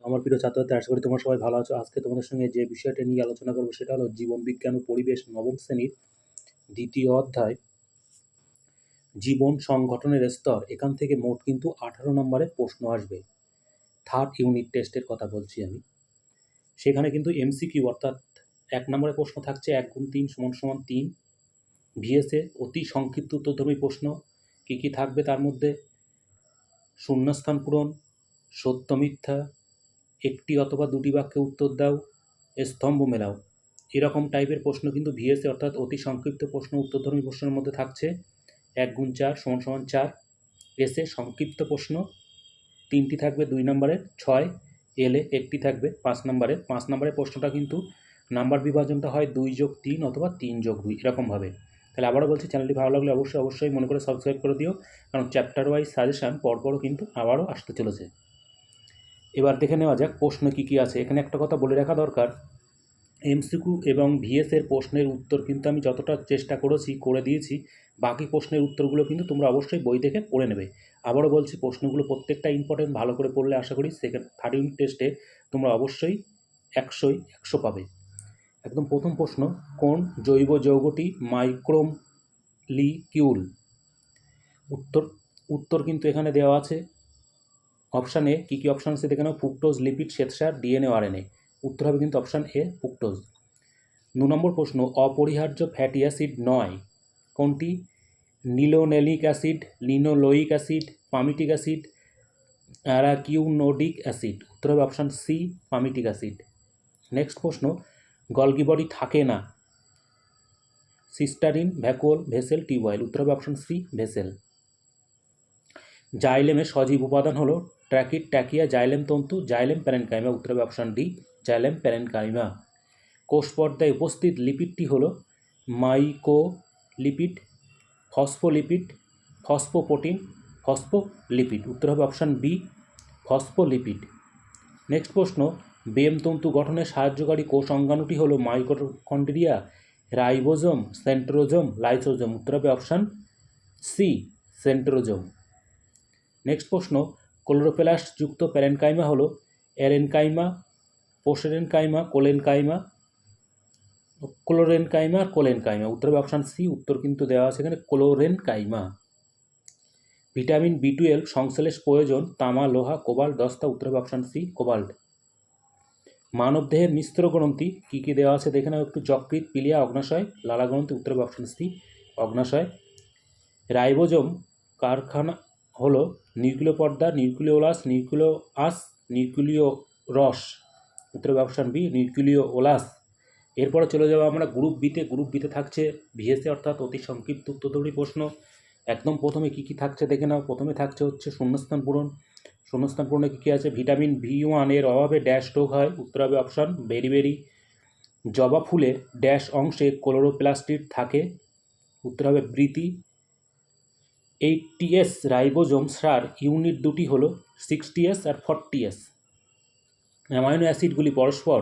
আমার প্রিয় ছাত্রছাত্রী, আশা করি তোমরা সবাই ভালো আছো। আজকে তোমাদের সঙ্গে যে বিষয়টা নিয়ে আলোচনা করবো সেটা হলো জীবন বিজ্ঞান ও পরিবেশ নবম শ্রেণীর দ্বিতীয় অধ্যায় জীবন সংগঠনের স্তর। এখান থেকে মোট কিন্তু 18 নম্বরের প্রশ্ন আসবে। থার্ড ইউনিট টেস্টের কথা বলছি আমি। সেখানে কিন্তু এমসিকিউ অর্থাৎ 1 নম্বরের প্রশ্ন থাকছে 1 × 3 = 3। ভিএসএ অতি সংক্ষিপ্ত উত্তরধর্মী প্রশ্ন কি কি থাকবে তার মধ্যে? শূন্যস্থান পূরণ, সত্য মিথ্যা, একটি অথবা দুটি বাক্যে উত্তর দাও, স্তম্ভ মেলাও, এরকম টাইপের প্রশ্ন কিন্তু ভিএসএ অর্থাৎ অতি সংক্ষিপ্ত প্রশ্ন উত্তরধর্মী প্রশ্নের মধ্যে থাকছে। 1 × 4 = 4। এসে সংক্ষিপ্ত প্রশ্ন 3টি থাকবে 2 নম্বরের, 6। এলে 1টি থাকবে 5 নম্বরের। 5 নম্বরের প্রশ্নটা কিন্তু নাম্বার বিভাজনটা হয় 2+3 অথবা 3+2 এরকমভাবে। তাহলে আবারও বলছি, চ্যানেলটি ভালো লাগলে অবশ্যই মনে করে সাবস্ক্রাইব করে দিও, কারণ চ্যাপ্টার ওয়াইজ সাজেশান পরপরও কিন্তু আবারও আসতে চলেছে। এবার দেখে নেওয়া যাক প্রশ্ন কী কী আছে। এখানে একটা কথা বলে রাখা দরকার, এমসিকিউ এবং ভিএসের প্রশ্নের উত্তর কিন্তু আমি যতটা চেষ্টা করে দিয়েছি। বাকি প্রশ্নের উত্তরগুলো কিন্তু তোমরা অবশ্যই বই দেখে পড়ে নেবে। আবারও বলছি, প্রশ্নগুলো প্রত্যেকটা ইম্পর্টেন্ট, ভালো করে পড়লে আশা করি থার্ড ইউনিট টেস্টে তোমরা অবশ্যই 100 পাবে। একদম প্রথম প্রশ্ন, কোন জৈব যৌগটি মাইক্রোলিকিউল? উত্তর কিন্তু এখানে দেওয়া আছে। Option A key key option আছে দেখে নাও। ফ্রুক্টোজ, লিপিড, শ্বেতসার, ডিএনএ, আরএনএ। উত্তর হবে কিন্তু অপশান এ, ফ্রুক্টোজ। 2 নম্বর প্রশ্ন, অপরিহার্য ফ্যাটি অ্যাসিড নয় কোনটি? Linolenic acid, linoleic acid, palmitic acid, অ্যারাকিউনোডিক অ্যাসিড। উত্তর হবে option C, palmitic acid. Next প্রশ্ন, গলগি বডি থাকে না? Cisternae, vacuole, vessel, tubewell. উত্তর হবে অপশান সি, ভেসেল। জাইলেমের সজীব উপাদান হলো ট্র্যাকিড, ট্যাকিয়া, জাইলেম তন্তু, জাইলেম প্যারেনকাইমা। উত্তর হবে অপশান ডি, জাইলেম প্যারেনকাইমা। কোষ পর্দায় উপস্থিত লিপিডটি হলো মাইকোলিপিড, ফসফোলিপিড, ফসফোপ্রোটিন, ফসফোলিপিড। উত্তর হবে অপশান বি, ফসফোলিপিড। নেক্সট প্রশ্ন, বেম তন্তু গঠনে সাহায্যকারী কোষ অঙ্গাণুটি হলো মাইটোকন্ড্রিয়া, রাইবোজোম, সেন্ট্রোজোম, লাইসোজোম। উত্তর হবে অপশান সি, সেন্ট্রোজোম। নেক্সট প্রশ্ন, ক্লোরোপ্লাস্ট যুক্ত প্যারেনকাইমা হলো এরেনকাইমা, পোসেরেনকাইমা, কোলেনকাইমা, ক্লোরেনকাইমা, কোলেনকাইমা। উত্তর হবে অপশান সি। উত্তর কিন্তু দেওয়া আছে এখানে ক্লোরেনকাইমা। ভিটামিন B12 সংশ্লেষ প্রয়োজন তামা, লোহা, কোবাল্ট, দস্তা। উত্তর হবে অপশান সি, কোবাল্ট। মানবদেহের মিশ্র গ্রন্থি কী কী দেওয়া আছে দেখে নাও একটু। যকৃৎ, পিলিয়া, অগ্নাশয়, লালা গ্রন্থি। উত্তর হবে অপশান সি, অগ্নাশয়। রাইবোজোম কারখানা হলো নিউক্লিয় পর্দা, নিউক্লিওলাস, নিউক্লিয় রস। উত্তর হবে অপশান বি, নিউক্লিয় ওলাস। এরপরে চলে যাবো আমরা গ্রুপ বিতে। গ্রুপ বিতে থাকছে ভিএসএ অর্থাৎ অতি সংক্ষিপ্ত উত্তরধর্মী প্রশ্ন। একদম প্রথমে কী কী থাকছে দেখে নাও। প্রথমে থাকছে হচ্ছে শূন্যস্থান পূরণ। শূন্যস্থান পূরণে কী কী আছে? ভিটামিন B1 এর অভাবে ড্যাশ রোগ হয়। উত্তর হবে অপশান বেরি। জবা ফুলের ড্যাশ অংশে ক্লোরোপ্লাস্টিড থাকে। উত্তর হবে বৃতি। 80S রাইবোজোম সার ইউনিট দুটি হলো 60S আর 40S। অ্যামাইনো অ্যাসিডগুলি পরস্পর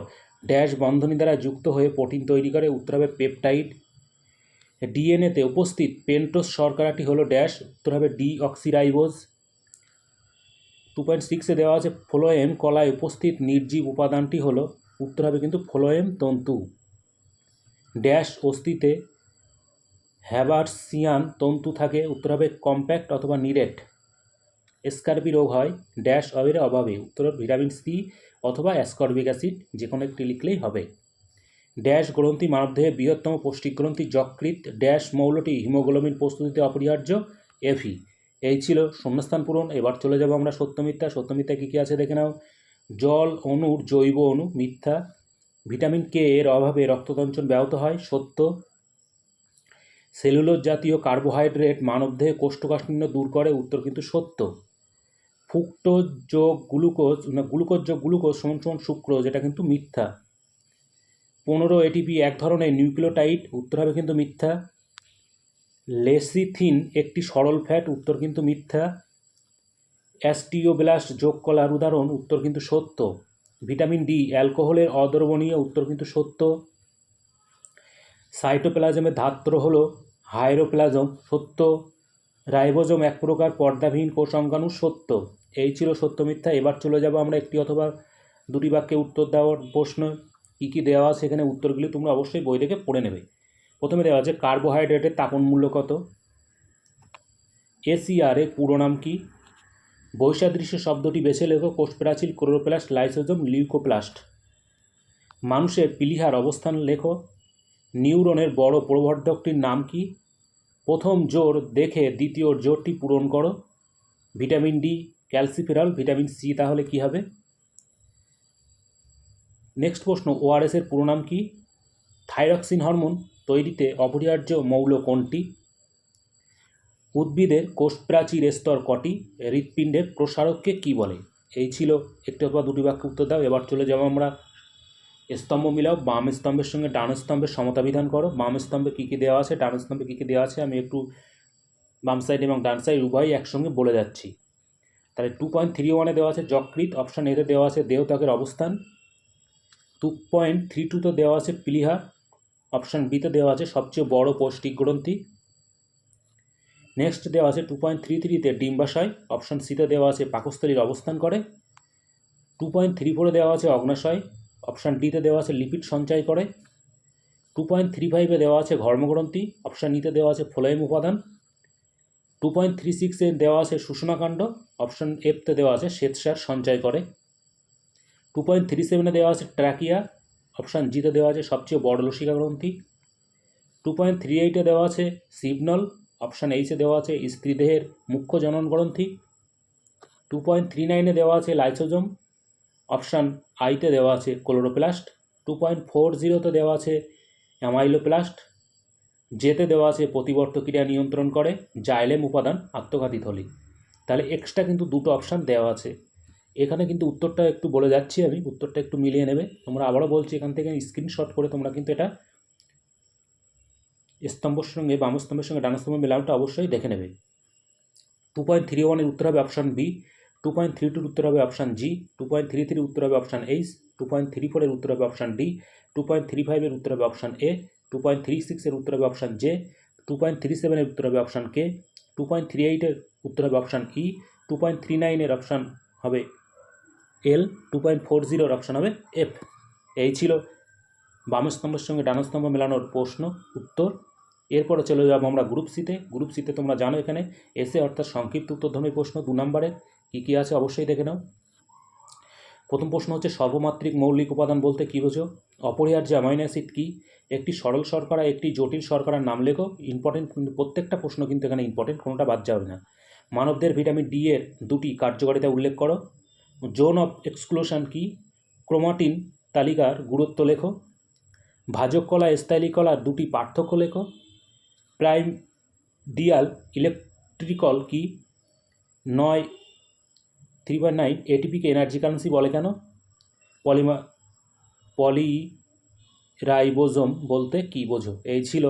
ড্যাশ বন্ধনী দ্বারা যুক্ত হয়ে প্রোটিন তৈরি করে। উত্তর হবে পেপটাইড। ডিএনএতে উপস্থিত পেন্টোজ শর্করাটি হলো ড্যাশ। উত্তর হবে ডিঅক্সিরাইবোজ। 2.6 দেওয়া আছে ফ্লোয়েম কলায় উপস্থিত নির্জীব উপাদানটি হলো। উত্তর হবে কিন্তু ফ্লোয়েম তন্তু। ড্যাশ অস্থিতে হ্যাবারসিয়ান তন্তু থাকে। উত্তর হবে কম্প্যাক্ট অথবা নিরেট। স্কারবি রোগ হয় ড্যাশ অয়ের অভাবে। উত্তর হবে ভিটামিন সি অথবা অ্যাসকর্বিক অ্যাসিড, যে কোনো একটি লিখলেই হবে। ড্যাশ গ্রন্থি মানবদেহে বৃহত্তম পৌষ্টিক গ্রন্থি যকৃৎ। ড্যাশ মৌলটি হিমোগ্লোবিন প্রস্তুতিতে অপরিহার্য, এফি। এই ছিল শূন্যস্থান পূরণ। এবার চলে যাব আমরা সত্য মিথ্যা। সত্য মিথ্যা কী কী আছে দেখে নাও। জল অণুর জৈব অণু, মিথ্যা। ভিটামিন কে এর অভাবে রক্ততঞ্চন ব্যাহত হয়, সত্য। সেলুলোজ জাতীয় কার্বোহাইড্রেট মানবদেহে কোষ্ঠকাঠিন্য দূর করে। উত্তর কিন্তু সত্য। ফ্রুক্টোজ যোগ গ্লুকোজ যোগ গ্লুকোজ সমান সুক্রোজ, এটা কিন্তু মিথ্যা। 15 ATP এক ধরনের নিউক্লিওটাইড। উত্তর হবে কিন্তু মিথ্যা। লেসিথিন একটি সরল ফ্যাট। উত্তর কিন্তু মিথ্যা। অ্যাস্টিওব্লাস্ট যোগ কলার উদাহরণ। উত্তর কিন্তু সত্য। ভিটামিন ডি অ্যালকোহলের অদ্রবণীয়। উত্তর কিন্তু সত্য। সাইটোপ্লাজমের ধাত্র হলো হাইরোপ্লাজম, সত্য। রাইবোজোম এক প্রকার পর্দাবিহীন কোষ অঙ্গাণু, সত্য। এই ছিল সত্য মিথ্যা। এবার চলে যাব আমরা একটি অথবা দুটি বাক্যে উত্তর দেওয়ার প্রশ্ন কী কী দেওয়া আছে এখানে উত্তরগুলি তোমরা অবশ্যই বই থেকে পড়ে নেবে। প্রথমে দেওয়া আছে কার্বোহাইড্রেটের তাপন মূল্য কত, এসিআর এর পুরো নাম কী, বৈসাদৃশ্য শব্দটি বেছে লেখো, কোষপ্রাচীর, ক্লোরোপ্লাস্ট, লাইসোজোম, লিউকোপ্লাস্ট। মানুষের প্লীহার অবস্থান লেখো, নিউরনের বড় প্রবর্ধকটির নাম কি, প্রথম জোর দেখে দ্বিতীয় জোরটি পূরণ করো, vitamin D calciferol, vitamin C তাহলে কি হবে। নেক্সট প্রশ্ন, ওআরএস এর পুরো নাম কি, থাইরক্সিন হরমোন তৈরিতে অপরিহার্য মৌল কোনটি, উদ্ভিদের কোষপ্রাচীর স্তর কটি, হৃৎপিণ্ডের প্রসারককে কি বলে। এই ছিল একটি অথবা দুটি বাক্য উত্তর দাও। এবার চলে যাবো আমরা স্তম্ভ মিলাও, বাম স্তম্ভের সঙ্গে ডান স্তম্ভের সমতা বিধান করো। বাম স্তম্ভে কী কী দেওয়া আছে, ডান স্তম্ভে কী কী দেওয়া আছে, আমি একটু বাম সাইড এবং ডান সাইড উভয়ই একসঙ্গে বলে যাচ্ছি। তাহলে 2.31-এ দেওয়া আছে যকৃৎ, অপশান এতে দেওয়া আছে দেহত্বকের অবস্থান। 2.32-তে দেওয়া আছে প্লীহা, অপশান বিতে দেওয়া আছে সবচেয়ে বড় পৌষ্টিক গ্রন্থি। নেক্সট দেওয়া আছে 2.33-তে ডিম্বাশয়, অপশান সিতে দেওয়া আছে পাকস্থলীর অবস্থান করে। 2.34-এ দেওয়া আছে অগ্নাশয়, অপশান ডিতে দেওয়া আছে লিপিড সঞ্চয় করে। 2.35-এ দেওয়া আছে ঘর্মগ্রন্থি, অপশান ইতে দেওয়া আছে ফ্লোয়েম উপাদান। 2.36-এ দেওয়া আছে শুষ্ণাকাণ্ড, অপশান এফতে দেওয়া আছে শ্বেতসার সঞ্চয় করে। 2.37-এ দেওয়া আছে ট্র্যাকিয়া, অপশান জিতে দেওয়া আছে সবচেয়ে বড় লসিকা গ্রন্থি। 2.38-এ দেওয়া আছে সিগনল, অপশান এইচে দেওয়া আছে স্ত্রীদেহের মুখ্য জনন গ্রন্থি। 2.39-এ দেওয়া আছে লাইসোজোম, অপশান আইতে দেওয়া আছে ক্লোরোপ্লাস্ট। 2.40-তে দেওয়া আছে অ্যামাইলোপ্লাস্ট। জেতে দেওয়া আছে প্রতিবর্ত ক্রিয়া নিয়ন্ত্রণ করে, জাইলেম উপাদান আত্মঘাতী থলি। তাহলে এক্সট্রা কিন্তু দুটো অপশান দেওয়া আছে এখানে, কিন্তু উত্তরটা একটু বলে যাচ্ছি আমি, উত্তরটা একটু মিলিয়ে নেবে তোমরা। আবারও বলছি, এখান থেকে স্ক্রিনশট করে তোমরা কিন্তু এটা স্তম্ভের সঙ্গে বাম স্তম্ভের সঙ্গে ডান স্তম্ভের মেলানোটা অবশ্যই দেখে নেবে। 2.31-এর উত্তর হবে অপশান বি, 2.32-এর উত্তর হবে অপশান জি, 2.33-এর উত্তর হবে অপশান এইচ, 2.34-এর উত্তর হবে অপশান ডি, 2.35-এর উত্তর হবে অপশান এ, 2.36-এর উত্তর হবে অপশান জে, 2.37-এর উত্তর হবে অপশান কে, 2.38-এর উত্তর হবে অপশান ই, 2.39-এর অপশান হবে এল, 2.40-এর অপশান হবে এফ। এই ছিল বাম স্তম্ভের সঙ্গে ডান স্তম্ভ মেলানোর প্রশ্ন উত্তর। এরপরে চলে যাবো আমরা গ্রুপ সিতে। গ্রুপ সিতে তোমরা জানো এখানে এসে অর্থাৎ সংক্ষিপ্ত উত্তরধর্মী প্রশ্ন 2 নম্বরের কী কী আছে অবশ্যই দেখে নাও। প্রথম প্রশ্ন হচ্ছে সর্বমাত্রিক মৌলিক উপাদান বলতে কী বোঝো, অপরিহার্য অ্যামাইনো অ্যাসিড কী, একটি সরল শর্করা একটি জটিল শর্করার নাম লেখো। ইম্পর্টেন্ট কিন্তু প্রত্যেকটা প্রশ্ন কিন্তু এখানে ইম্পর্টেন্ট, কোনোটা বাদ যাবে না। মানবদের ভিটামিন ডি এর 2টি কার্যকারিতা উল্লেখ করো। জোন অফ এক্সক্লুশন কী, ক্রোমাটিন তালিকার গুরুত্ব লেখো। ভাজক কলা স্থায়ী কলার 2টি পার্থক্য লেখো। প্রাইমডিয়াল ইলেকট্রিকল কি, 3/9 এটিপিকে এনার্জি কারেন্সি বলে কেন, পলিরাইবোজোম বলতে কি বোঝো। এই ছিল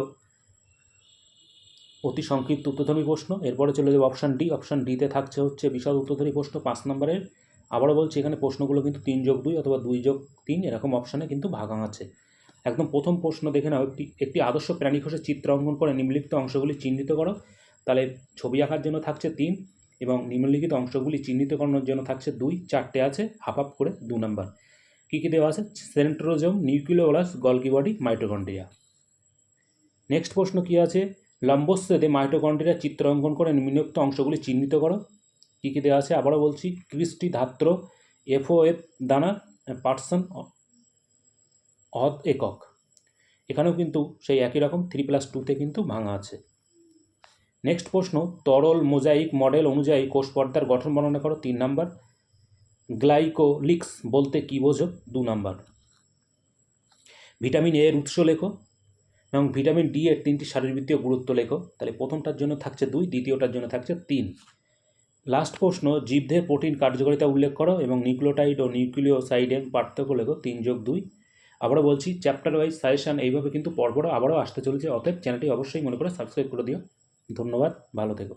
অতি সংক্ষিপ্ত উত্তরধর্মী প্রশ্ন। এরপরে চলে যাবে অপশান ডি। অপশান ডিতে থাকছে হচ্ছে বিশদ উত্তরধর্মী প্রশ্ন 5 নম্বরের। আবারও বলছি, এখানে প্রশ্নগুলো কিন্তু 3+2 অথবা 2+3 এরকম অপশানে কিন্তু ভাগাং আছে। একদম প্রথম প্রশ্ন দেখে নাও, একটি আদর্শ প্রাণীকোষের চিত্র অঙ্কন করে নিম্নলিখিত অংশগুলি চিহ্নিত করো। তাহলে ছবি আঁকার জন্য থাকছে 3 এবং নিম্নলিখিত অংশগুলি চিহ্নিত করানোর জন্য থাকছে 2, 4টে আছে হাফ হাফ করে 2 নাম্বার। কী কী দেওয়া আছে, centrosome, nucleolus, Golgi body, mitochondria. Next প্রশ্ন কী আছে, লম্বচ্ছেদে মাইটোকন্ড্রিয়ার চিত্র অঙ্কন করে নিম্নোক্ত অংশগুলি চিহ্নিত করো। কী কী দেওয়া আছে আবারও বলছি, ক্রিস্টি ধাত্র, FOF দানা, পার্সন অদ একক। এখানেও কিন্তু সেই একই রকম 3+2-তে কিন্তু ভাঙা আছে। নেক্সট প্রশ্ন, তরল মোজাইক মডেল অনুযায়ী কোষ পর্দার গঠন বর্ণনা করো। 3 নাম্বার। গ্লাইকোলিক্স বলতে কী বোঝো। 2 নাম্বার। ভিটামিন এর উৎস লেখো এবং ভিটামিন ডি এর 3টি শারীরবৃত্তীয় গুরুত্ব লেখো। তাহলে প্রথমটার জন্য থাকছে 2, দ্বিতীয়টার জন্য থাকছে 3। লাস্ট প্রশ্ন, জীবদেহের প্রোটিন কার্যকারিতা উল্লেখ করো এবং নিউক্লিওটাইড ও নিউক্লিওসাইডের পার্থক্য লেখো। 3+2। আবারও বলছি, চ্যাপ্টার ওয়াইজ সাজেশান এইভাবে কিন্তু পরপর আবারও আসতে চলেছে। অতএব চ্যানেলটি অবশ্যই মনে করে সাবস্ক্রাইব করে দিও। ধন্যবাদ, ভালো থেকো।